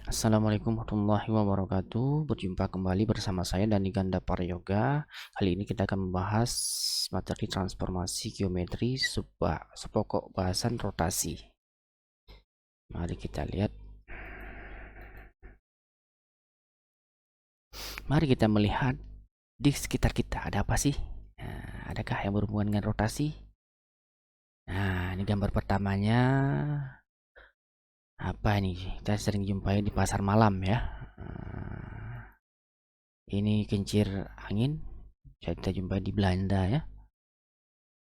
Assalamualaikum warahmatullahi wabarakatuh. Berjumpa kembali bersama saya Dani Ganda Prayoga. Kali ini kita akan membahas materi transformasi geometri sepokok bahasan rotasi. Mari kita lihat. Mari kita melihat di sekitar kita ada apa sih? Nah, adakah yang berhubungan dengan rotasi? Nah, ini gambar pertamanya. Apa ini? Kita sering jumpai di pasar malam ya. Ini kincir angin, kita jumpai di Belanda ya.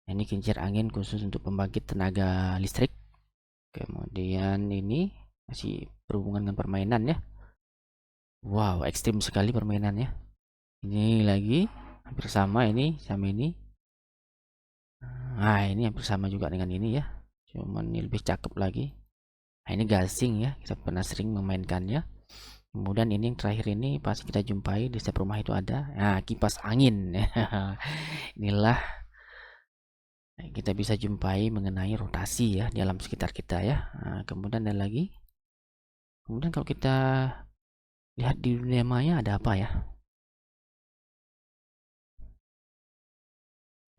Ini kincir angin khusus untuk pembangkit tenaga listrik. Kemudian ini masih berhubungan dengan permainan ya. Wow, ekstrim sekali permainannya. Ini lagi hampir sama ini sama ini. Nah, ini hampir sama juga dengan ini ya. Cuman ini lebih cakep lagi. Nah, ini gasing ya. Kita pernah sering memainkannya. Kemudian ini yang terakhir ini pasti kita jumpai di setiap rumah itu ada. Nah, kipas angin. Inilah kita bisa jumpai mengenai rotasi ya di alam sekitar kita ya. Nah, kemudian ada lagi. Kemudian kalau kita lihat di dunia maya ada apa ya?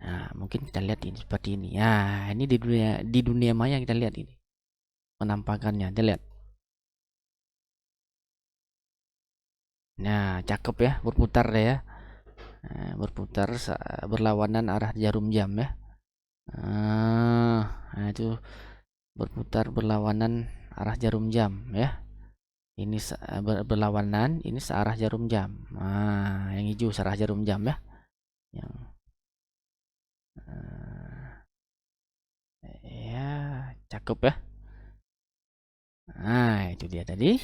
Nah, mungkin kita lihat ini seperti ini. Nah, ini di dunia maya kita lihat ini penampakannya. Kita lihat. Nah, cakep ya, berputar deh ya. Nah, berputar berlawanan arah jarum jam ya. Nah, itu berputar berlawanan arah jarum jam ya. Ini berlawanan, ini searah jarum jam. Nah, yang hijau searah jarum jam ya. Yang ya cakep ya. Nah, itu dia tadi.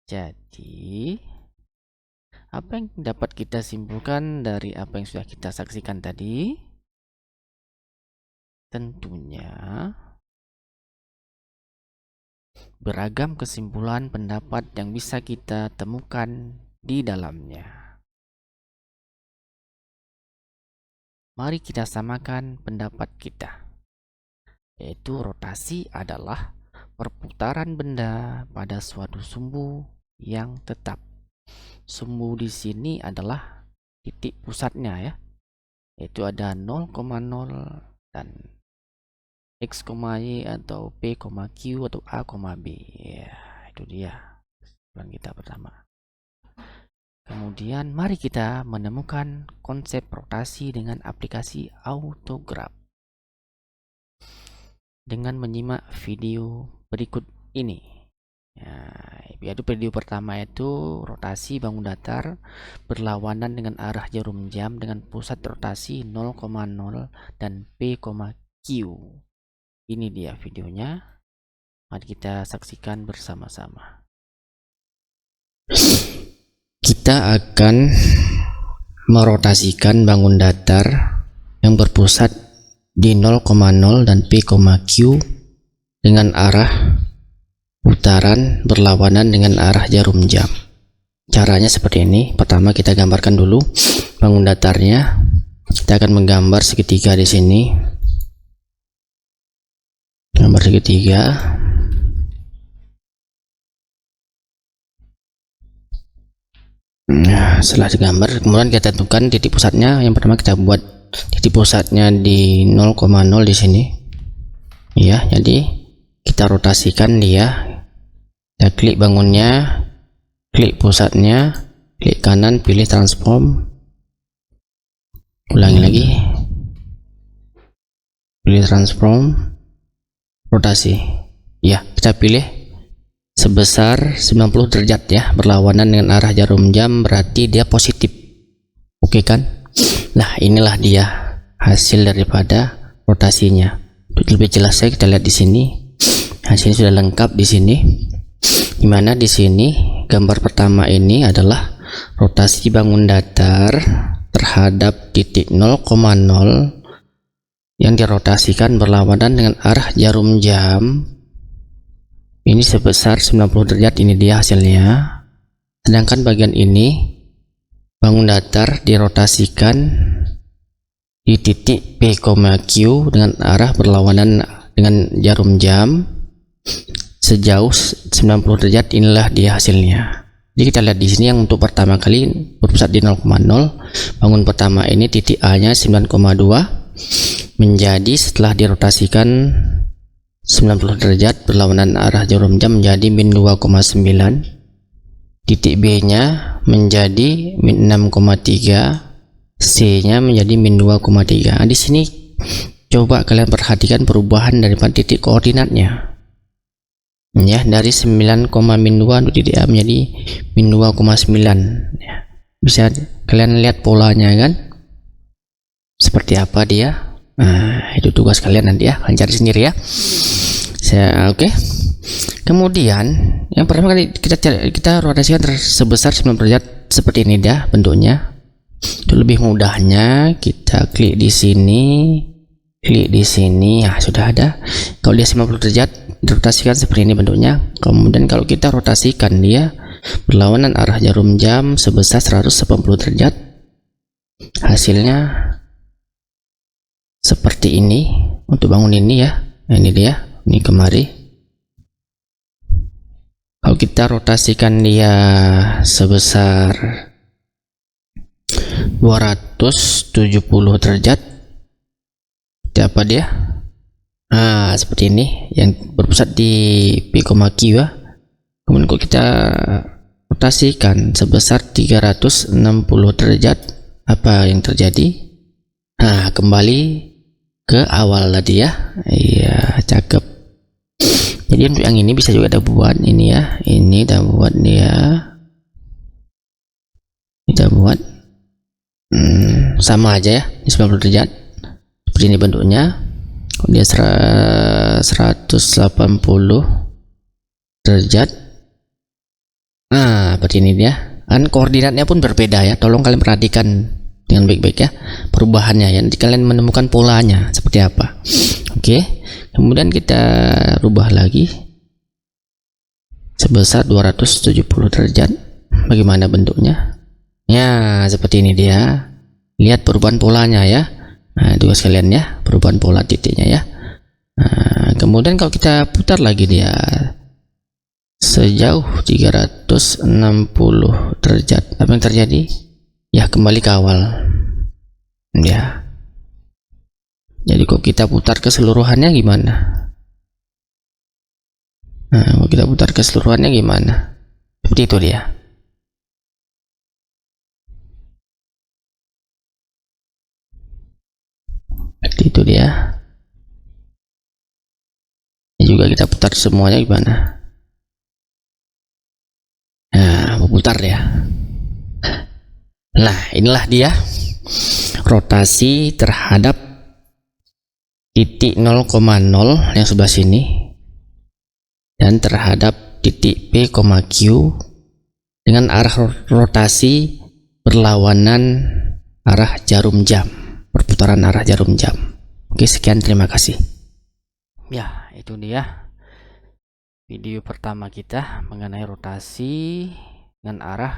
Jadi apa yang dapat kita simpulkan dari apa yang sudah kita saksikan tadi? Tentunya beragam kesimpulan pendapat yang bisa kita temukan di dalamnya. Mari kita samakan pendapat kita, yaitu rotasi adalah perputaran benda pada suatu sumbu yang tetap. Sumbu di sini dah titik pusatnya ya, yaitu ada 0,0 dan X, Y atau P, Q atau A, B. Ya, itu dia kesimpulan kita pertama. Kemudian mari kita menemukan konsep rotasi dengan aplikasi autograf dengan menyimak video berikut ini. Yaitu video pertama itu rotasi bangun datar berlawanan dengan arah jarum jam dengan pusat rotasi 0,0 dan P, Q. Ini dia videonya. Mari kita saksikan bersama-sama. Kita akan merotasikan bangun datar yang berpusat di 0,0 dan P, Q dengan arah putaran berlawanan dengan arah jarum jam. Caranya seperti ini. Pertama kita gambarkan dulu bangun datarnya. Kita akan menggambar segitiga di sini. Gambar segitiga. Nah, setelah digambar, kemudian kita tentukan titik pusatnya. Yang pertama kita buat titik pusatnya di 0,0 di sini. Ya, jadi kita rotasikan dia. Kita klik bangunnya, klik pusatnya, klik kanan, pilih transform. Ulangi lagi. Pilih transform, rotasi. Ya, kita pilih sebesar 90 derajat ya, berlawanan dengan arah jarum jam, berarti dia positif. Oke kan? Nah, inilah dia hasil daripada rotasinya. Untuk lebih jelasnya kita lihat di sini. Hasilnya sudah lengkap di sini. Dimana di sini gambar pertama ini adalah rotasi bangun datar terhadap titik 0,0 yang dirotasikan berlawanan dengan arah jarum jam. Ini sebesar 90 derajat, ini dia hasilnya. Sedangkan bagian ini bangun datar dirotasikan di titik P, Q dengan arah berlawanan dengan jarum jam. sejauh 90 derajat. Inilah dia hasilnya. Jadi kita lihat di sini yang untuk pertama kali berpusat di 0,0, bangun pertama ini titik A nya 9,2 menjadi, setelah dirotasikan 90 derajat berlawanan arah jarum jam, menjadi min 2,9. Titik B nya menjadi min 6,3, C nya menjadi min 2,3. Nah, di sini coba kalian perhatikan perubahan daripada titik koordinatnya ya, dari 9,-2 untuk titik A menjadi min 2,9 ya. Bisa kalian lihat polanya kan seperti apa dia. Nah, itu tugas kalian nanti ya, kalian cari sendiri ya. Oke. Kemudian yang pertama kali kita rotasikan sebesar 90 derajat seperti ini dah bentuknya. Itu lebih mudahnya kita klik di sini, ya sudah ada. Kalau dia 90 derajat dirotasikan seperti ini bentuknya. Kemudian kalau kita rotasikan dia berlawanan arah jarum jam sebesar 180 derajat, hasilnya seperti ini untuk bangun ini ya. Nah, ini dia, ini kemari. Kalau kita rotasikan dia sebesar 270 derajat, apa dia? Nah, seperti ini yang berpusat di P, Q ya. Kemudian kalau kita rotasikan sebesar 360 derajat, apa yang terjadi? Nah, kembali ke awal tadi ya. Iya, cakep. Jadi untuk yang ini bisa juga kita buat ini ya. Ini kita buat dia. Kita buat sama aja ya, 90 derajat. Seperti ini bentuknya. Dia 180 derajat. Nah, seperti ini dia. Kan koordinatnya pun berbeda ya. Tolong kalian perhatikan dengan baik-baik ya perubahannya ya. Nanti kalian menemukan polanya seperti apa. Oke. Kemudian kita rubah lagi sebesar 270 derajat. Bagaimana bentuknya? Ya, seperti ini dia. Lihat perubahan polanya ya. Nah, itu sekalian ya, perubahan pola titiknya ya. Nah, kemudian kalau kita putar lagi dia sejauh 360 derajat, apa yang terjadi? Ya, kembali ke awal. Ya. Jadi kok kita putar keseluruhannya gimana? Nah, kalau kita putar keseluruhannya gimana? Seperti itu dia. Seperti itu dia. Ini juga kita putar semuanya gimana? Nah, mau putar ya. Nah, inilah dia rotasi terhadap titik 0,0 yang sebelah sini dan terhadap titik P, Q dengan arah rotasi berlawanan arah jarum jam, perputaran arah jarum jam. Oke, sekian, terima kasih. Ya, itu dia video pertama kita mengenai rotasi dengan arah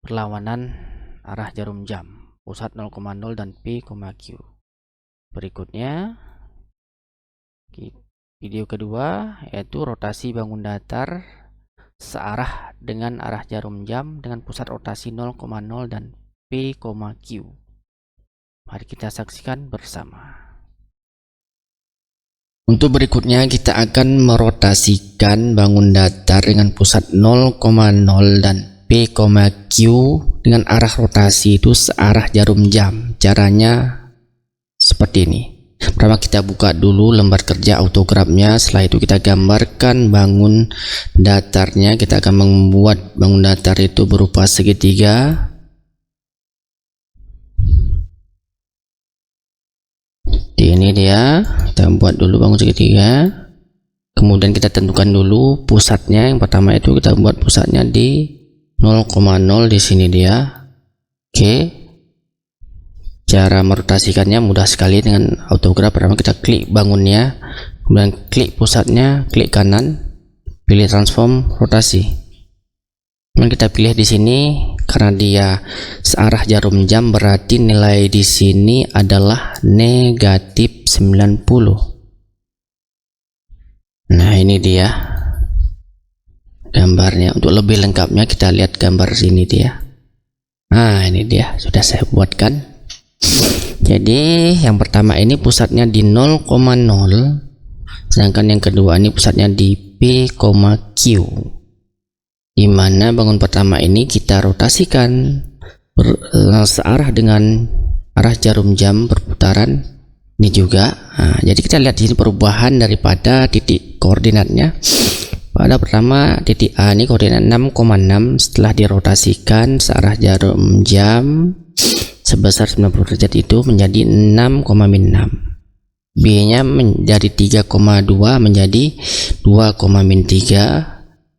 berlawanan arah jarum jam, pusat 0,0 dan P, Q. Berikutnya video kedua yaitu rotasi bangun datar searah dengan arah jarum jam dengan pusat rotasi 0,0 dan P, Q. Mari kita saksikan bersama. Untuk berikutnya kita akan merotasikan bangun datar dengan pusat 0,0 dan P, Q dengan arah rotasi itu searah jarum jam. Caranya seperti ini. Pertama kita buka dulu lembar kerja autografnya, setelah itu kita gambarkan bangun datarnya. Kita akan membuat bangun datar itu berupa segitiga. Ini dia, kita buat dulu bangun segitiga. Kemudian kita tentukan dulu pusatnya. Yang pertama itu kita buat pusatnya di 0,0 di sini dia. Oke. Cara merotasikannya mudah sekali dengan autograf. Pertama kita klik bangunnya, kemudian klik pusatnya, klik kanan, pilih transform rotasi. Kemudian kita pilih di sini karena dia searah jarum jam, berarti nilai di sini adalah negatif 90. Nah, ini dia gambarnya. Untuk lebih lengkapnya kita lihat gambar sini dia. Nah, ini dia sudah saya buatkan. Jadi yang pertama ini pusatnya di 0,0, sedangkan yang kedua ini pusatnya di P, Q, dimana bangun pertama ini kita rotasikan searah dengan arah jarum jam berputaran ini juga. Nah, jadi kita lihat di sini perubahan daripada titik koordinatnya. Pada pertama titik A ini koordinat 6,6, setelah dirotasikan searah jarum jam sebesar 90 derajat itu menjadi 6,6. B nya menjadi 3,2 menjadi 2,3.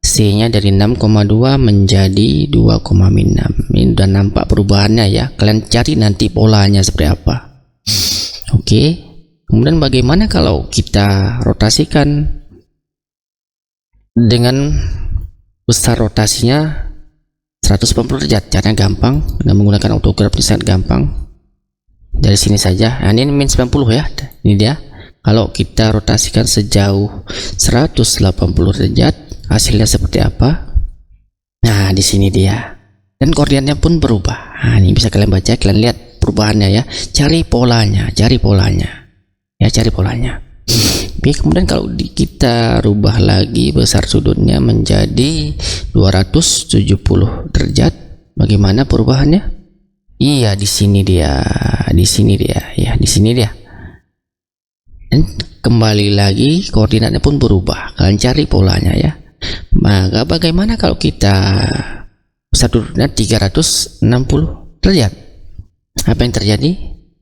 C nya dari 6,2 menjadi 2,6. Ini udah nampak perubahannya ya. Kalian cari nanti polanya seperti apa. Oke. Kemudian bagaimana kalau kita rotasikan dengan besar rotasinya 180 derajat? Caranya gampang, dengan menggunakan autograph ini sangat gampang. Dari sini saja. Nah, ini min 90 ya. Ini dia. Kalau kita rotasikan sejauh 180 derajat, hasilnya seperti apa? Nah, di sini dia. Dan koordinatnya pun berubah. Nah, ini bisa kalian baca, kalian lihat perubahannya ya. Cari polanya, cari polanya. Ya, cari polanya. Oke, kemudian kalau kita rubah lagi besar sudutnya menjadi 270 derajat, bagaimana perubahannya? Iya, di sini dia, di sini dia, ya, di sini dia. Dan kembali lagi koordinatnya pun berubah. Kalian cari polanya ya. Maka bagaimana kalau kita besar sudutnya 360 derajat? Apa yang terjadi?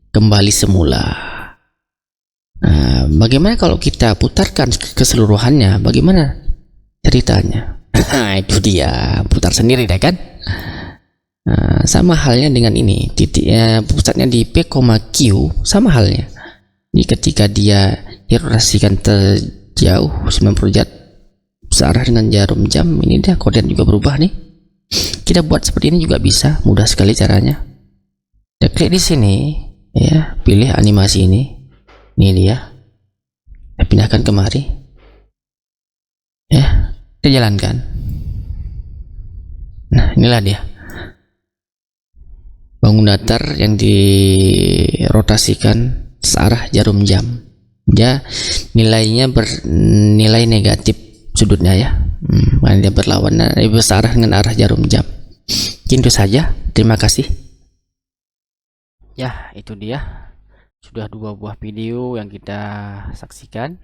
Kembali semula. Nah, bagaimana kalau kita putarkan keseluruhannya? Bagaimana ceritanya? Nah, itu dia, putar sendiri deh kan? Nah, sama halnya dengan ini, titiknya pusatnya di P, Q, sama halnya. Jadi ketika dia dirotasikan terjauh 90 derajat searah dengan jarum jam, ini dia koordinat juga berubah nih. Kita buat seperti ini juga bisa, mudah sekali caranya. Kita klik di sini, ya, pilih animasi ini. Ini dia, saya pindahkan kemari ya, kita jalankan. Nah, inilah dia bangun datar yang dirotasikan searah jarum jam. Dia nilainya bernilai negatif sudutnya ya, dia berlawanan, bersearah dengan arah jarum jam. Itu saja, terima kasih ya. Itu dia, sudah 2 buah video yang kita saksikan.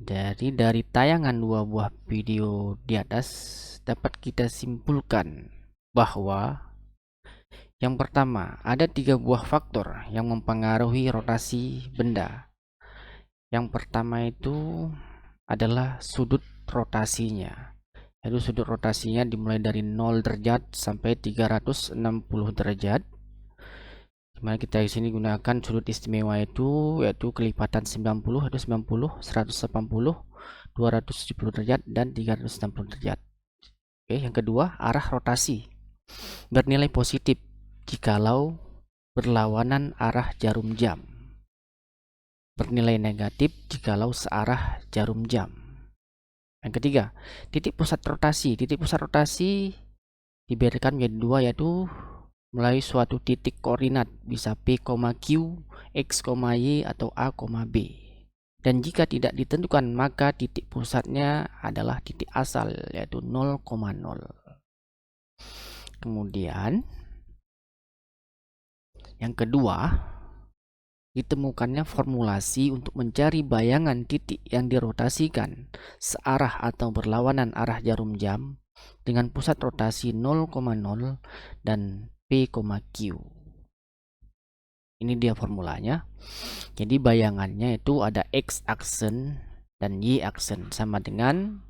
Dari tayangan 2 buah video di atas dapat kita simpulkan bahwa yang pertama, ada 3 buah faktor yang mempengaruhi rotasi benda. Yang pertama itu adalah sudut rotasinya, yaitu sudut rotasinya dimulai dari 0 derajat sampai 360 derajat. Dimana kita di sini gunakan sudut istimewa itu yaitu kelipatan 90, yaitu 90, 180, 270 derajat dan 360 derajat. Oke, yang kedua, arah rotasi bernilai positif jikalau berlawanan arah jarum jam, bernilai negatif jikalau searah jarum jam. Yang ketiga, titik pusat rotasi. Titik pusat rotasi dibedakan menjadi 2, yaitu melalui suatu titik koordinat, bisa P, Q, X, Y, atau A, B. Dan jika tidak ditentukan, maka titik pusatnya adalah titik asal, yaitu 0,0. Kemudian yang kedua, ditemukannya formulasi untuk mencari bayangan titik yang dirotasikan searah atau berlawanan arah jarum jam dengan pusat rotasi 0,0 dan P, Q. Ini dia formulanya. Jadi bayangannya itu ada X aksen dan Y aksen, sama dengan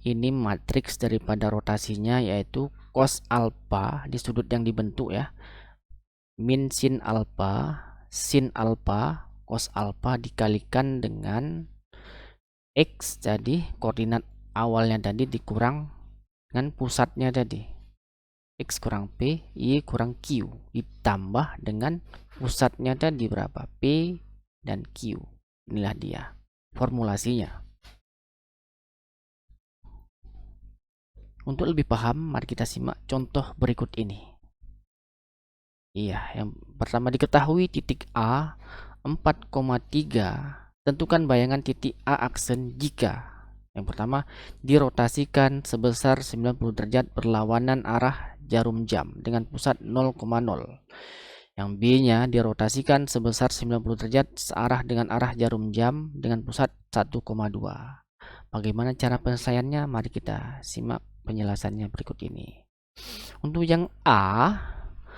ini matriks daripada rotasinya, yaitu cos alpha di sudut yang dibentuk ya, min sin alpha, cos alpha dikalikan dengan X, jadi koordinat awalnya tadi dikurang dengan pusatnya tadi, X kurang P, Y kurang Q, ditambah dengan pusatnya tadi berapa, P dan Q. Inilah dia. formulasinya. Untuk lebih paham, mari kita simak contoh berikut ini. Iya, yang pertama diketahui titik A 4,3. Tentukan bayangan titik A aksen jika yang pertama dirotasikan sebesar 90 derajat berlawanan arah jarum jam dengan pusat 0,0. Yang B-nya dirotasikan sebesar 90 derajat searah dengan arah jarum jam dengan pusat 1,2. Bagaimana cara penyelesaiannya? Mari kita simak penjelasannya berikut ini. Untuk yang A,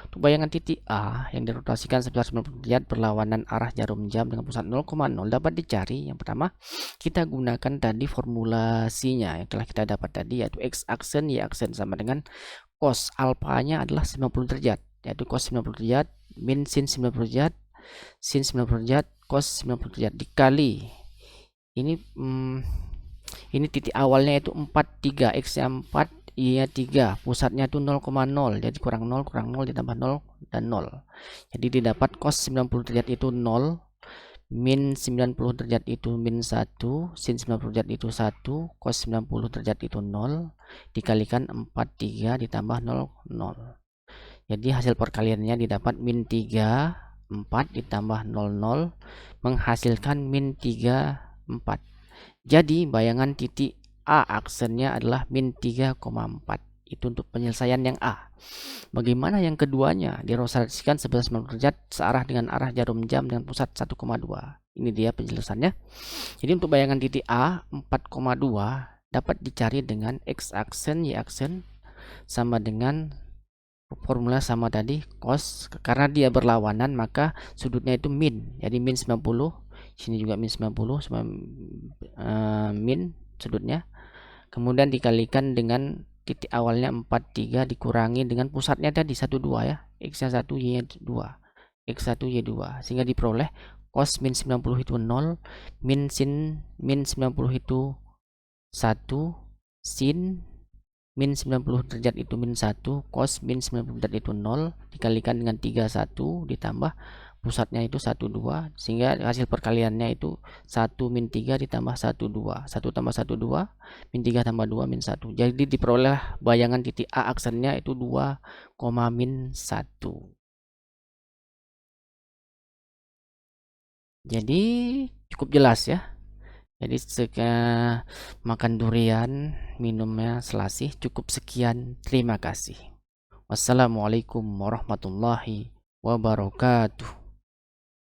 untuk bayangan titik A yang dirotasikan sebesar 90 derajat berlawanan arah jarum jam dengan pusat 0,0 dapat dicari. Yang pertama, kita gunakan tadi formulasinya yang telah kita dapat tadi, yaitu X aksen Y aksen sama dengan cos alfanya adalah 90 derajat, yaitu cos 90 derajat min sin 90 derajat sin 90 derajat cos 90 derajat dikali ini titik awalnya itu 43, X nya 4, Y nya 3, pusatnya itu 0,0, jadi kurang 0 ditambah 0 dan 0, jadi didapat cos 90 derajat itu 0, min 90 derajat itu min 1, sin 90 derajat itu 1, cos 90 derajat itu 0, dikalikan 43 ditambah 0, 0. Jadi hasil perkaliannya didapat min 3, 4 ditambah 00 menghasilkan min 3, 4. Jadi bayangan titik A aksennya adalah min 3,4. Itu untuk penyelesaian yang A. Bagaimana yang keduanya? Dirotasikan sebesar 90 derajat searah dengan arah jarum jam dengan pusat 1,2. Ini dia penjelasannya. Jadi untuk bayangan titik A 4,2 dapat dicari dengan X aksen Y aksen sama dengan formula sama tadi cos, karena dia berlawanan maka sudutnya itu min, jadi min 90, sini juga min 90 sama min sudutnya, kemudian dikalikan dengan titik awalnya 43 dikurangi dengan pusatnya tadi 12 ya, X nya 1 Y nya 2, X1 Y2, sehingga diperoleh cos min 90 itu 0, min sin min 90 itu 1, sin min 90 derajat itu min 1, cos min 90 derajat itu 0, dikalikan dengan 31 ditambah pusatnya itu 12, sehingga hasil perkaliannya itu 1 min 3 ditambah 12, 1 tambah 12, min 3 tambah 2 min 1, jadi diperoleh bayangan titik A aksennya itu 2, min 1. Jadi cukup jelas ya. Jadi makan durian, minumnya selasih. Cukup sekian, terima kasih. Wassalamualaikum warahmatullahi wabarakatuh.